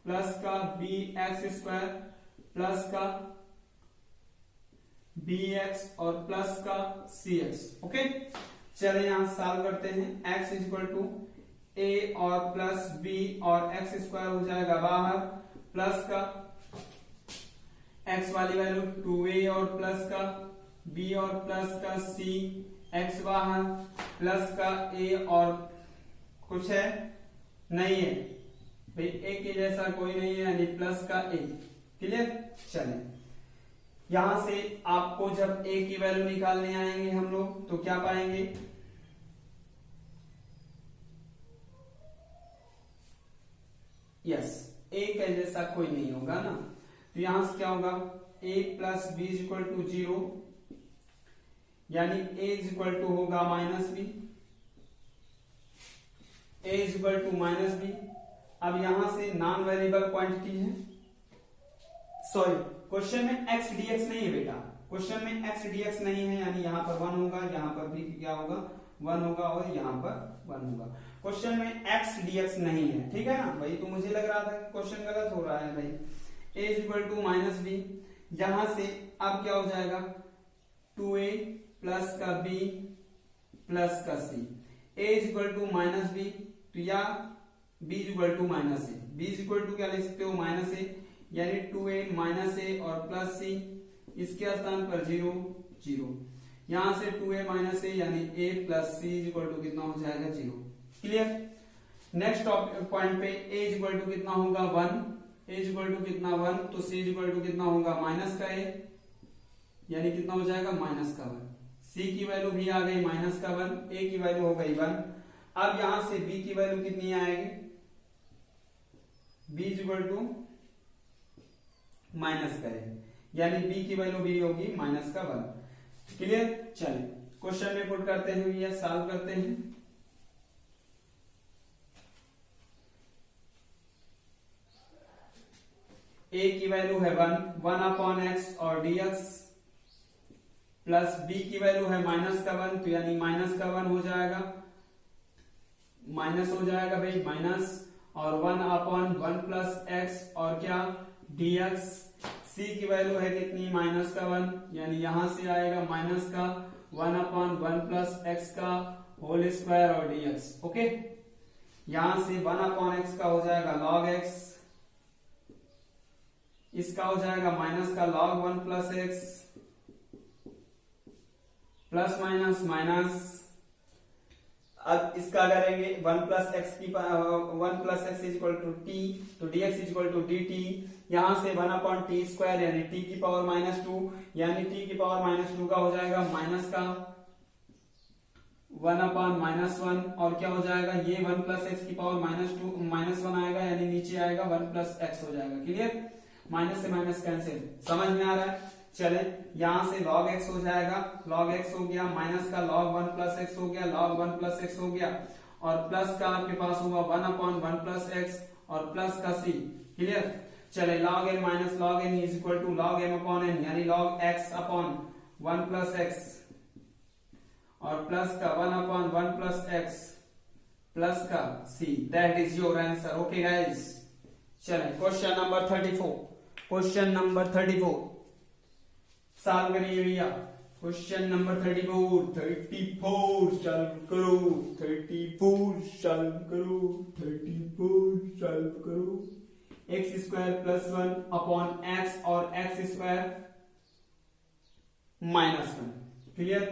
प्लस का bx स्क्वायर प्लस का bx और प्लस का cx। ओके, चले यहां सॉल्व करते हैं। x इक्वल टू a और प्लस b और x स्क्वायर हो जाएगा बाहर, प्लस का x वाली वैल्यू 2a और प्लस का b और प्लस का c, x बाहर, प्लस का a और कुछ है नहीं है भाई, a के जैसा कोई नहीं है यानी प्लस का a। क्लियर। चलें यहां से आपको जब a की वैल्यू निकालने आएंगे हम लोग तो क्या पाएंगे, यस a के जैसा कोई नहीं होगा ना, तो यहां से क्या होगा a plus b equal to 0 यानी a इक्वल टू होगा minus b, a equal to minus b। अब यहां से नॉन वेरिएबल क्वांटिटी है, सॉरी क्वेश्चन में x dx नहीं है बेटा, क्वेश्चन में x dx नहीं है यानी यहाँ पर 1 होगा, यहाँ पर भी क्या होगा 1 होगा और यहाँ पर 1 होगा। क्वेश्चन में x dx नहीं है, ठीक है ना भाई, तो मुझे लग रहा था क्वेश्चन गलत हो रहा है भाई। a equal to minus b, यहां से अब क्या हो जाएगा 2a प्लस का b प्लस का c, a equal to minus b, तो या b equal to minus a, b equal to क्या लिख सकते हो माइनस a, यानी 2a माइनस a और प्लस c, इसके स्थान पर 0 0, यहां से 2a माइनस a यानी a plus c equal to कितना हो जाएगा 0। क्लियर। नेक्स्ट पॉइंट पे a इक्वल टू कितना होगा 1, a इक्वल टू कितना 1, तो c इक्वल टू कितना होगा माइनस का a यानी कितना हो जाएगा माइनस का 1, c की वैल्यू भी आ गई माइनस का 1, a की वैल्यू हो गई 1। अब यहां से b की वैल्यू कितनी आएगी, b इक्वल टू माइनस का a यानी b की वैल्यू भी होगी माइनस का 1। क्लियर। चलिए क्वेश्चन में पुट करते हैं या सॉल्व करते हैं। a की वैल्यू है 1 अपॉन x और dx, प्लस b की वैल्यू है माइनस का 1, तो यानी माइनस का 1 हो जाएगा, माइनस हो जाएगा भाई माइनस, और 1 अपॉन 1 प्लस x और क्या dx, c की वैल्यू है कितनी माइनस का 1, यानी यहां से आएगा माइनस का 1 अपॉन 1 प्लस x का होल स्क्वायर और dx। ओके, यहां से 1 अपॉन x का हो जाएगा log x, इसका हो जाएगा माइनस का log 1 plus x, plus minus minus. अब इसका करेंगे 1 प्लस एक्स की 1 plus x is equal to t, तो dx is equal to dt, यहां से 1 अपॉन टी स्क्वायर यानी t की पावर माइनस 2, यानी t की पावर माइनस 2 का हो जाएगा माइनस का 1 अपॉन माइनस 1, और क्या हो जाएगा ये 1 प्लस एक्स की पावर माइनस 1 आएगा यानी नीचे आएगा 1 प्लस एक्स हो जाएगा। क्लियर। माइनस से माइनस कैंसिल, समझ में आ रहा है। चले यहां से log x हो जाएगा, log x हो गया, माइनस का log 1 प्लस x हो गया, log 1 प्लस x हो गया, और प्लस का आपके पास होगा 1 अपॉन 1 प्लस x और प्लस का c। क्लियर। चले log m minus log n is equal to log m upon n, यानी log x upon 1 plus x और प्लस का 1 अपॉन 1 प्लस x प्लस का c। That is your answer. Okay guys, चले क्वेश्चन नंबर 34 सॉल्व करिए भैया। क्वेश्चन नंबर 34 सॉल्व करो, 34 सॉल्व करो, 34 सॉल्व करो। X square plus 1 upon x और x square minus 1, clear.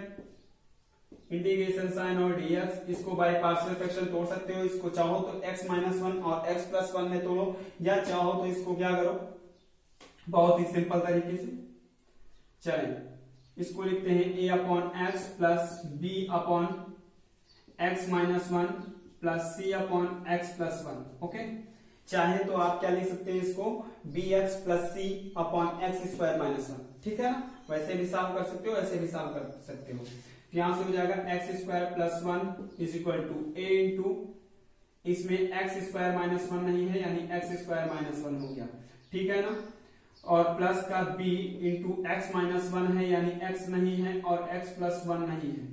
Integration sine और dx, इसको बाय पार्शियल फ्रैक्शन तोड़ सकते हो। इसको चाहो तो x माइनस 1 और x प्लस 1 में तोड़ो, या चाहो तो इसको क्या करो, बहुत ही सिंपल तरीके से। चलें इसको लिखते हैं a upon x plus b upon x minus 1 plus c upon x plus 1। Okay, चाहे तो आप क्या लिख सकते हैं इसको bx plus c upon x square minus 1, ठीक है ना। वैसे भी सॉल्व कर सकते हो, ऐसे भी सॉल्व कर सकते हो। यहां से हो जाएगा x square plus 1 is equal to a into, इसमें एक्स स्क्वायर माइनस 1 नहीं है यानी एक्स स्क्वायर माइनस 1 हो गया, ठीक है ना। और प्लस का b इंटू एक्स माइनस 1 है यानी x नहीं है और x प्लस 1 नहीं है,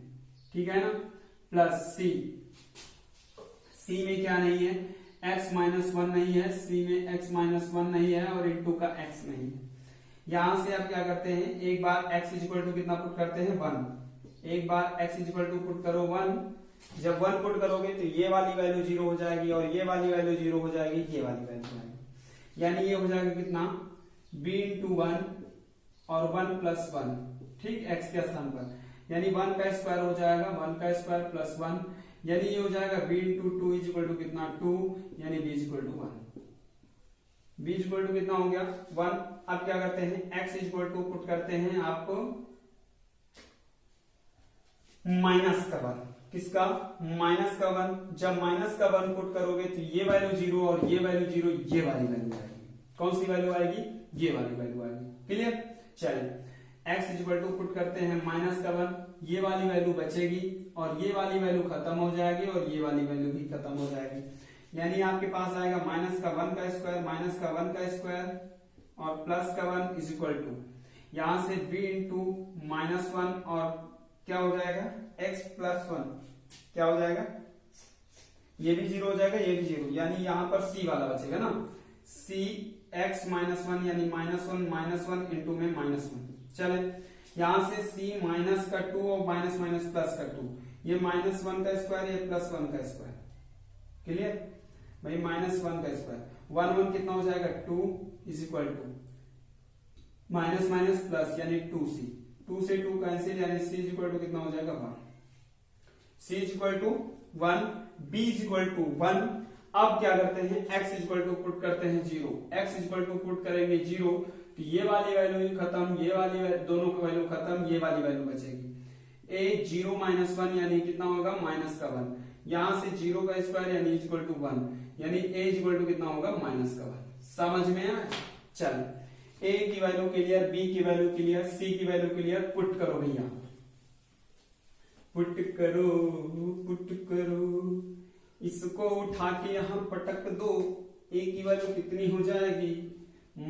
ठीक है ना। प्लस c में क्या नहीं है, x माइनस 1 नहीं है, c में x माइनस 1 नहीं है और इंटू का x नहीं है। यहां से आप क्या करते हैं, एक बार x इज इक्वल टू कितना पुट करते हैं 1, एक बार x is equal to put करो 1। जब 1 पुट करोगे तो ये वाली वैल्यू 0 हो जाएगी और ये वाली वैल्यू 0 हो जाएगी, ये वाली वैल्यू हो जाएगी, यानी ये हो जाएगा कितना b इंटू 1 और 1 प्लस 1, ठीक, x के स्थान पर, यानी 1 का स्क्वायर हो जाएगा 1 का स्क्वायर प्लस 1, यानी ये हो जाएगा b into 2 is equal to कितना 2, यानी b is equal to 1। b is equal to कितना हो गया 1। अब क्या करते हैं, x is equal to put करते हैं आप माइनस का 1, किसका, माइनस का 1। जब माइनस का 1 पुट करोगे तो ये वैल्यू 0 और ये वैल्यू 0, ये वाली वैल्यू आएगी। कौन सी वैल्यू आएगी, ये वाली वैल्यू आएगी, क्लियर। चलिए x is equal to put करते हैं माइनस का 1, ये वाली वैल्यू बचेगी और ये वाली वैल्यू खत्म हो जाएगी और ये वाली वैल्यू भी खत्म हो जाएगी, यानी आपके पास आएगा माइनस का 1 का स्क्वायर माइनस का 1 का स्क्वायर और प्लस का 1 इज इक्वल टू, यहां से b इंटू माइनस 1 और क्या हो जाएगा x प्लस 1, क्या हो जाएगा, ये भी 0 हो जाएगा, ये भी 0, यानी यहां पर c वाला बचेगा ना, c x माइनस 1 यानी माइनस 1 इंटू में माइनस 1। चले यहां से c माइनस का 2 और माइनस माइनस प्लस का 2, ये माइनस 1 का स्क्वायर ये प्लस 1 का स्क्वायर, क्लियर भाई, माइनस 1 का स्क्वायर 1 कितना हो जाएगा 2 is equal to minus minus plus यानी 2c, 2 से 2 कैंसिल यानी c इज इक्वल टू कितना हो जाएगा 1, c is equal to 1, b is equal to 1। अब क्या करते हैं, x is equal to put करते हैं 0, x is equal to put करेंगे 0 तो ये वाली वैल्यू खत्म, ये वाली दोनों की वैल्यू खत्म, ये वाली वैल्यू बचेगी। a 0 माइनस 1 यानी कितना होगा माइनस का 1, यहां से 0 का स्क्वायर यानी इज इक्वल टू 1, यानी a इज इक्वल टू कितना होगा माइनस का 1। समझ में आया। चल a की वैल्यू क्लियर, b की वैल्यू क्लियर, c की वैल्यू क्लियर, पुट करो भैया, पुट करो, पुट करो, इसको उठा के यहां पटक दो, a की वैल्यू कितनी हो जाएगी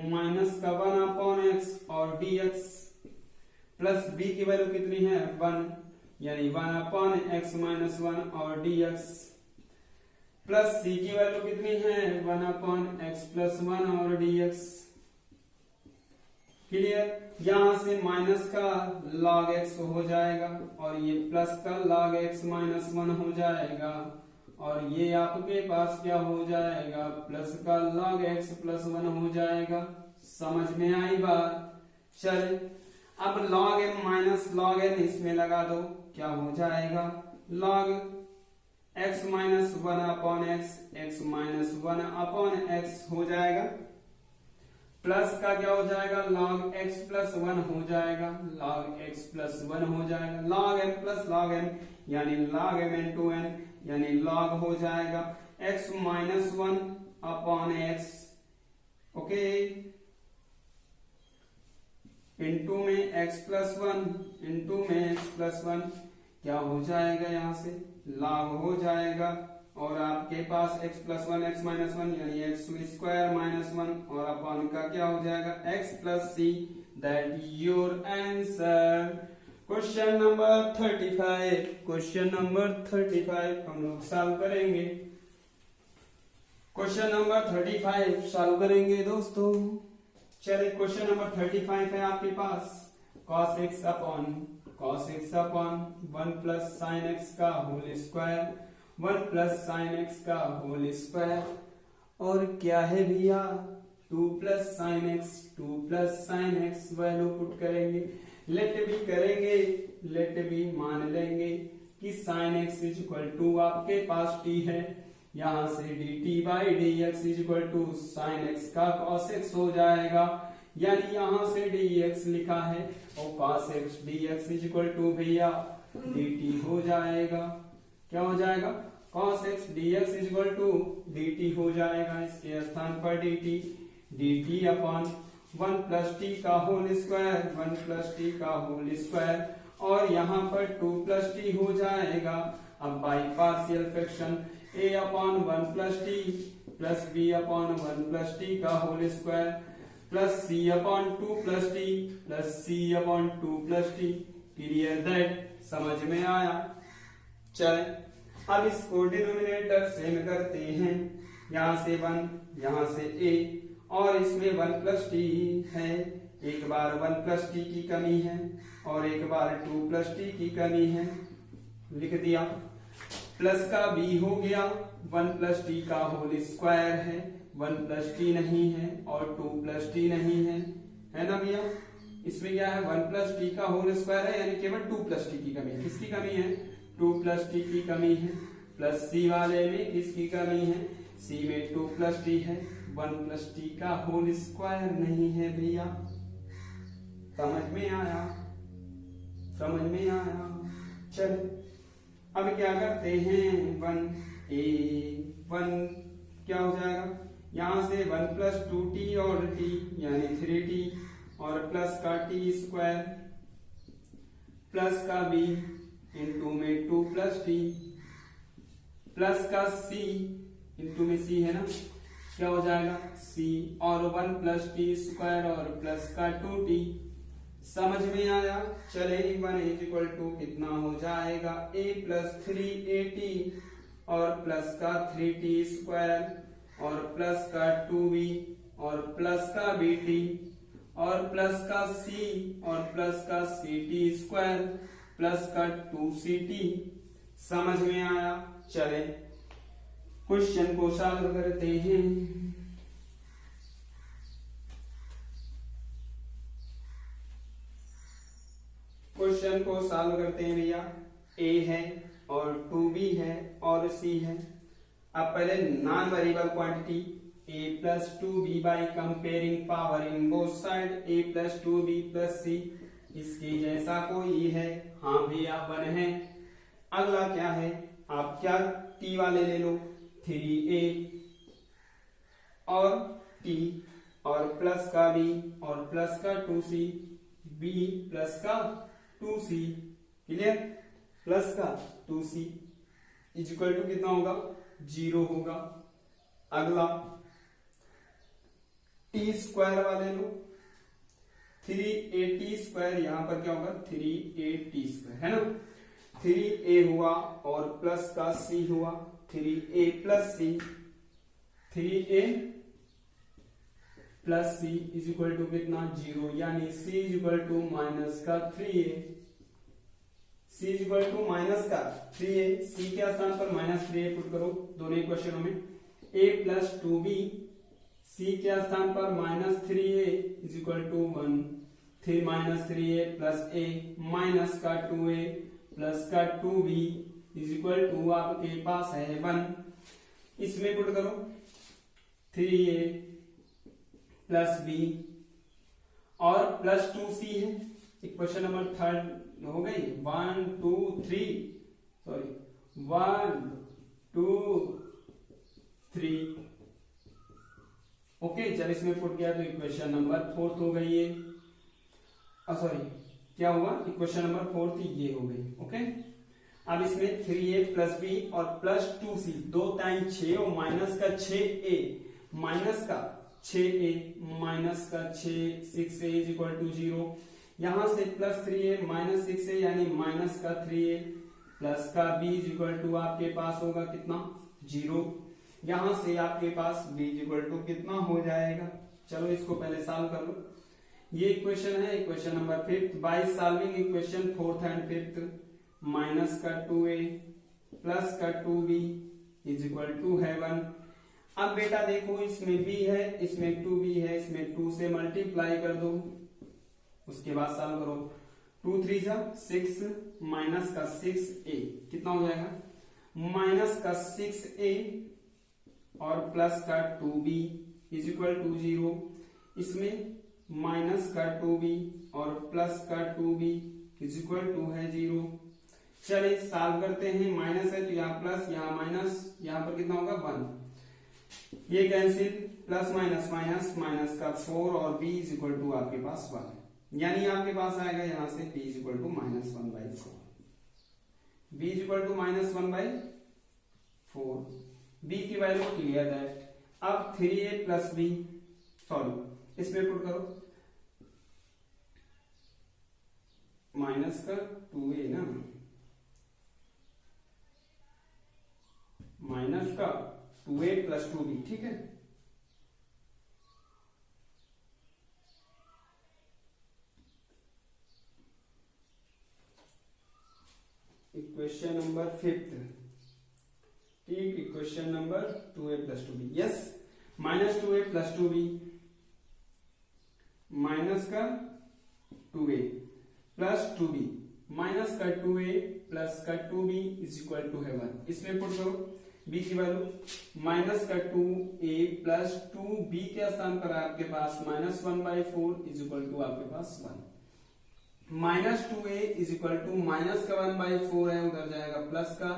माइनस का 1 अपॉन x और dx, प्लस b की वैल्यू कितनी है 1, यानी 1 अपॉन x माइनस 1 और dx, प्लस c की वैल्यू कितनी है 1 अपॉन x प्लस 1 और dx, क्लियर। यहां से माइनस का log x हो जाएगा और ये प्लस का log x माइनस 1 हो जाएगा और ये आपके पास क्या हो जाएगा प्लस का log x प्लस 1 हो जाएगा। समझ में आई बात। चल अब log m minus log n इसमें लगा दो, क्या हो जाएगा log x minus 1 upon x, x minus 1 upon x हो जाएगा, प्लस का क्या हो जाएगा log x प्लस 1 हो जाएगा, log x प्लस 1 हो जाएगा, log m plus log n यानी log m into n यानी log हो जाएगा x minus 1 upon x, okay, into में x प्लस 1 इंटू में x प्लस 1, क्या हो जाएगा यहाँ से log हो जाएगा और आपके पास x प्लस 1 x माइनस 1 यानी x स्क्वायर माइनस 1 और अपॉन का क्या हो जाएगा x plus c, that your answer. Question number 35, question number 35 हम लोग सॉल्व करेंगे। क्वेश्चन नंबर 35 सॉल्व करेंगे दोस्तों। चलिए क्वेश्चन नंबर 35 है आपके पास cos x upon cos x upon 1 plus sine x का whole square, 1 plus sine x का होल स्क्वायर, और क्या है भैया 2 plus sine x, 2 plus sine x value put करेंगे, लेट भी करेंगे, लेट भी मान लेंगे कि sine x is equal to आपके पास t है, यहां से dt by d x is equal to sine x का cos x हो जाएगा, यानी यहां से dx लिखा है और cos x dx is equal to भैया dt हो जाएगा। क्या हो जाएगा? cos x dx is equal to dt हो जाएगा, इसके स्थान पर dt अपॉन 1 प्लस टी का होल स्क्वायर, 1 प्लस टी का होल स्क्वायर, और यहाँ पर 2 प्लस टी हो जाएगा। अब by partial fraction a upon 1 plus t plus b upon 1 plus t का whole square plus c upon 2 plus t plus c upon 2 plus t. Clear that? समझ में आया? चले अब इसको डिनोमिनेटर सेम करते हैं, यहाँ से 1, यहाँ से a, और इसमें 1 प्लस टी है, एक बार 1 प्लस टी की कमी है और एक बार 2 प्लस टी की कमी है, लिख दिया। प्लस का b हो गया, 1 प्लस टी का होल स्क्वायर है, 1 प्लस टी नहीं है और 2 प्लस टी नहीं है ना भैया? इसमें क्या है? 1 प्लस टी का होल स्क्वायर है, यानी केवल 2 प्लस टी की कमी है। किसकी कमी है? 2 प्लस टी की कमी है। प्लस सी वाले में किसकी कमी है? सी में 2 प्लस टी है, 1 प्लस टी का होल स्क्वायर नहीं है भैया। समझ में आया? समझ में आया? चल अब क्या करते हैं, 1 क्या हो जाएगा? यहां से 1 प्लस 2t और t यानी 3t और प्लस का t स्क्वायर प्लस का b इंटू में 2 प्लस t प्लस का c इंटू में c है ना, क्या हो जाएगा? c और 1 प्लस टी स्क्वायर और प्लस का 2t। समझ में आया? चले 1 इज इक्वल टू कितना हो जाएगा? a प्लस 3at और प्लस का 3t स्क्वायर और प्लस का 2b और प्लस का bt और प्लस का c और प्लस का ct स्क्वायर प्लस का 2ct। समझ में आया? चले क्वेश्चन को सॉल्व करते हैं। क्वेश्चन को सॉल्व करते हैं भैया। a है और 2b है और c है। अब पहले non variable quantity a plus 2b by comparing power in both side a plus 2b plus c, इसके जैसा कोई है? हाँ भैया 1 है। अगला क्या है? आप क्या t वाले ले लो, 3a और t और प्लस का b और प्लस का 2c, b प्लस का 2c, क्लियर? प्लस का 2c इज इक्वल टू कितना होगा? 0 होगा। अगला t स्क्वायर वाले लो, 3at स्क्वायर, यहां पर क्या होगा? 3at स्क्वायर है ना, 3a हुआ और प्लस का c हुआ, 3a plus c, 3a plus c is equal to कितना? 0, यानी c is equal to minus का 3a, c is equal to minus का 3a, c के स्थान पर माइनस 3a पुट करो दोनों इक्वेशनों में। a प्लस 2b, c के स्थान पर minus 3a is equal to 1, 3 minus 3a plus a minus का 2a प्लस का 2b इज इक्वल टू आपके पास है 1। इसमें पुट करो 3a प्लस b और प्लस 2c है। इक्वेशन नंबर 3 हो गई, 1 2 3, सॉरी 1 2 3। ओके, जब इसमें पुट किया तो इक्वेशन नंबर 4 हो गई है। सॉरी क्या हुआ? इक्वेशन नंबर 4 ये हो गई। ओके, अब इसमें 3a प्लस b और प्लस 2c, 2 टाइम 6 और माइनस का 6a माइनस का 6a माइनस का 6a इज इक्वल टू 0। यहां से प्लस 3a माइनस 6a यानी माइनस का 3a प्लस का b इज इक्वल टू आपके पास होगा कितना? 0। यहां से आपके पास b इज इक्वल टू कितना हो जाएगा? चलो इसको पहले सॉल्व कर लो। ये इक्वेशन है equation number 5। Bye solving equation 4th and 5th minus का 2a प्लस का 2b इज इक्वल टू है 1। अब बेटा देखो इसमें b है, इसमें 2b है, इसमें 2 से मल्टीप्लाई कर दो, उसके बाद सॉल्व करो। 2 3 जा 6 माइनस का 6a कितना हो जाएगा, माइनस का 6a और प्लस का 2b इज इक्वल टू 0। इसमें माइनस का 2b और प्लस का 2b इज इक्वल टू है 0। चलिए सॉल्व करते हैं। माइनस है तो यहाँ प्लस, यहाँ माइनस, यहाँ पर कितना होगा 1। ये cancel, plus minus minus, minus का 4 और b इज इक्वल टू आपके पास 1, यानी आपके पास आएगा यहाँ से b is equal to -1/4। b is equal to -1/4। b की वैल्यू क्लियर दैट। अब 3a प्लस b, सॉरी इसमें पुट करो, माइनस का 2a ना, माइनस का 2a प्लस 2b, ठीक है। इक्वेशन नंबर 5th, ठीक, equation number 2a plus 2b, yes, minus 2a plus 2b minus का 2a प्लस 2b माइनस का 2a प्लस का 2b इज इक्वल टू है 1। इसमें पुट करो b की वैल्यू, माइनस का 2a प्लस 2b के स्थान पर आपके पास -1/4 इज इक्वल टू आपके पास 1। Minus 2a is equal to minus का 1/4 है, उधर जाएगा प्लस का,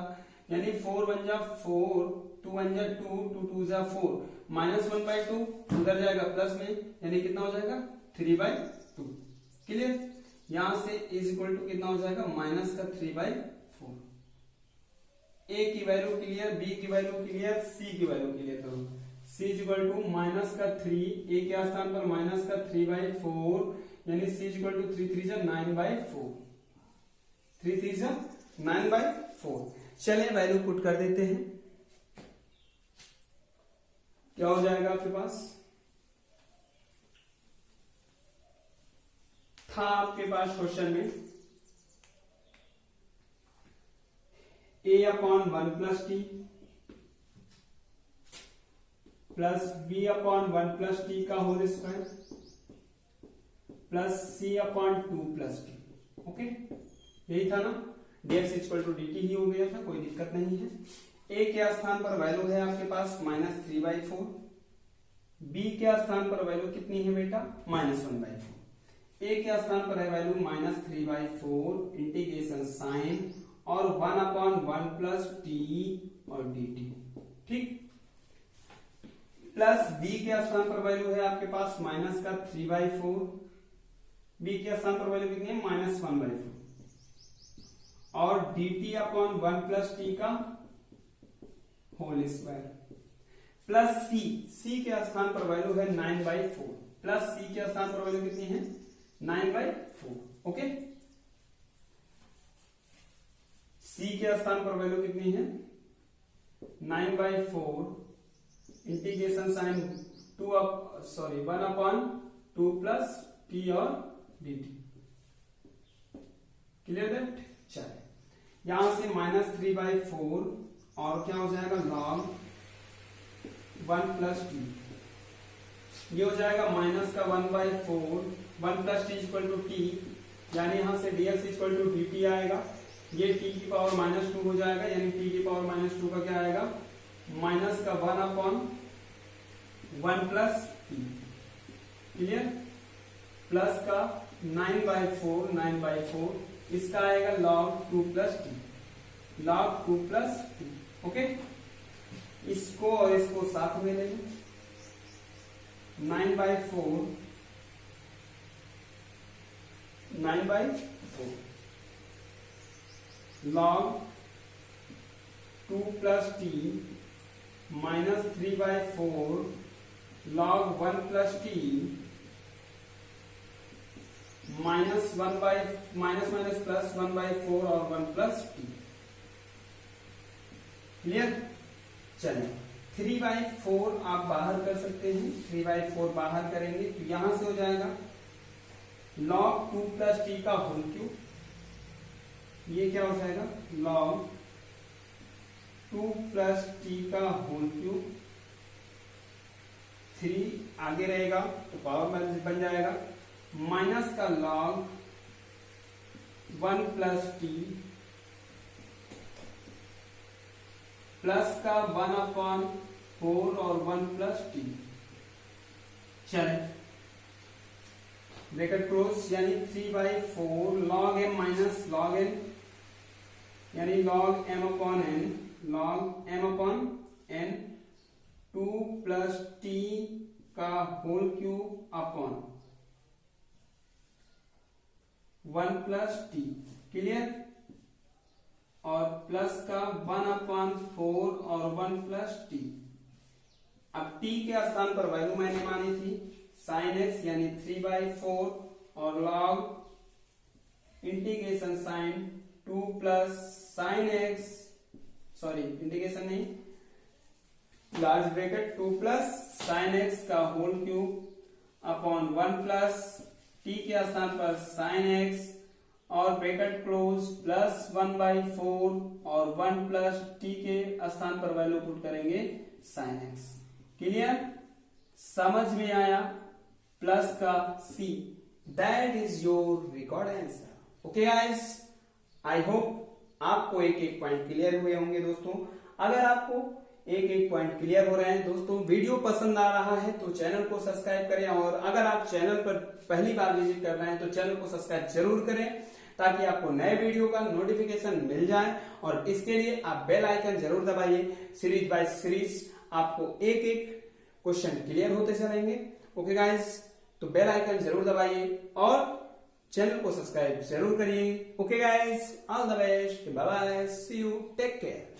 यानी 4 1 जा 4, 2 1 जा 2, 2 2 जा 4, -1/2 उधर जाएगा प्लस में, यानी कितना हो जाएगा 3/2। क्लियर। यहां से इज इक्वल टू कितना हो जाएगा, माइनस का 3/4। a की वैल्यू क्लियर, b की वैल्यू क्लियर, c की वैल्यू क्लियर करो। c is equal to minus का 3, a के स्थान पर माइनस का 3/4, यानी c इज इक्वल टू 3 3 जा 9/4, 3 3 जा 9/4। चलिए वैल्यू पुट कर देते हैं, क्या हो जाएगा आपके पास, था आपके पास क्वेश्चन में a/1 plus t plus b/1 plus t का whole square plus c/2 plus t. Okay, यही था ना, dx इक्वल टू dt ही हो गया था, कोई दिक्कत नहीं है। a के स्थान पर वैल्यू है आपके पास -3/4, b के स्थान पर वैल्यू कितनी है बेटा, -1/4। a के स्थान पर है वैल्यू -3/4 इंटीग्रेशन साइन और 1/1 प्लस टी और dt, ठीक। प्लस b के स्थान पर वैल्यू है आपके पास माइनस का 3/4, b के स्थान पर वैल्यू कितनी है -1/4 और dt/1 प्लस टी का होल स्क्वायर प्लस c के स्थान पर वैल्यू है 9/4 प्लस c के स्थान पर वैल्यू कितनी है 9/4। ओके, c के स्थान पर वैल्यू कितनी है 9/4 इंटीग्रेशन साइन 1/2 प्लस टी और dt। Clear that. चलिए यहां से -3/4 और क्या हो जाएगा log 1 प्लस टी, ये हो जाएगा माइनस का 1/4, 1 plus t equal to t, यानी यहां से dx इक्वल टू dt आएगा, ये t की पावर -2 हो जाएगा, यानी t की पावर -2 का क्या आएगा माइनस का 1/1 प्लस टी। क्लियर। प्लस का 9/4 इसका आएगा log 2 plus T, log 2 plus t. Okay, इसको और इसको साथ में लेंगे, 9/4 log 2 plus T minus 3/4 log 1 plus T minus plus 1/4 और 1 प्लस टी। क्लियर। चलिए 3/4 आप बाहर कर सकते हैं, 3/4 बाहर करेंगे तो यहां से हो जाएगा log 2 प्लस टी का होल क्यूब, ये क्या हो जाएगा log 2 प्लस टी का होल क्यूब, 3 आगे रहेगा तो पावर बन जाएगा, माइनस का log 1 प्लस टी प्लस का 1/4 और 1 प्लस टी। चले ब्रैकेट क्लोज, यानी 3/4 log m minus log n, यानी log m upon n, log m upon n 2 plus t का whole cube upon 1 plus t. Clear? और प्लस का 1/4 और 1 प्लस टी। अब t के स्थान पर वैल्यू मैंने मानी थी sin x, यानी 3/4 और log integration sin 2 plus sin x, sorry integration नहीं, large bracket 2 plus sin x का whole cube upon 1 plus t के स्थान पर sin x और ब्रैकेट क्लोज प्लस 1/4 और 1 प्लस t के स्थान पर वैल्यू पुट करेंगे sin x। क्लियर? समझ में आया? प्लस का c, that is your required answer. Okay guys, I hope आपको एक एक पॉइंट क्लियर हुए होंगे दोस्तों। अगर आपको एक एक पॉइंट क्लियर हो रहे हैं दोस्तों, वीडियो पसंद आ रहा है तो चैनल को सब्सक्राइब करें, और अगर आप चैनल पर पहली बार विजिट कर रहे हैं तो चैनल को सब्सक्राइब जरूर करें ताकि आपको नए वीडियो का नोटिफिकेशन मिल जाए। और इसके लिए आप बेल आइकन जरूर दबाइए, सीरीज बाय सीरीज आपको एक एक क्वेश्चन क्लियर होते चलेंगे। ओके गाइस, तो बेल आइकन जरूर दबाइए और चैनल को सब्सक्राइब जरूर करिए। Okay guys, all the best, bye bye, see you, take care.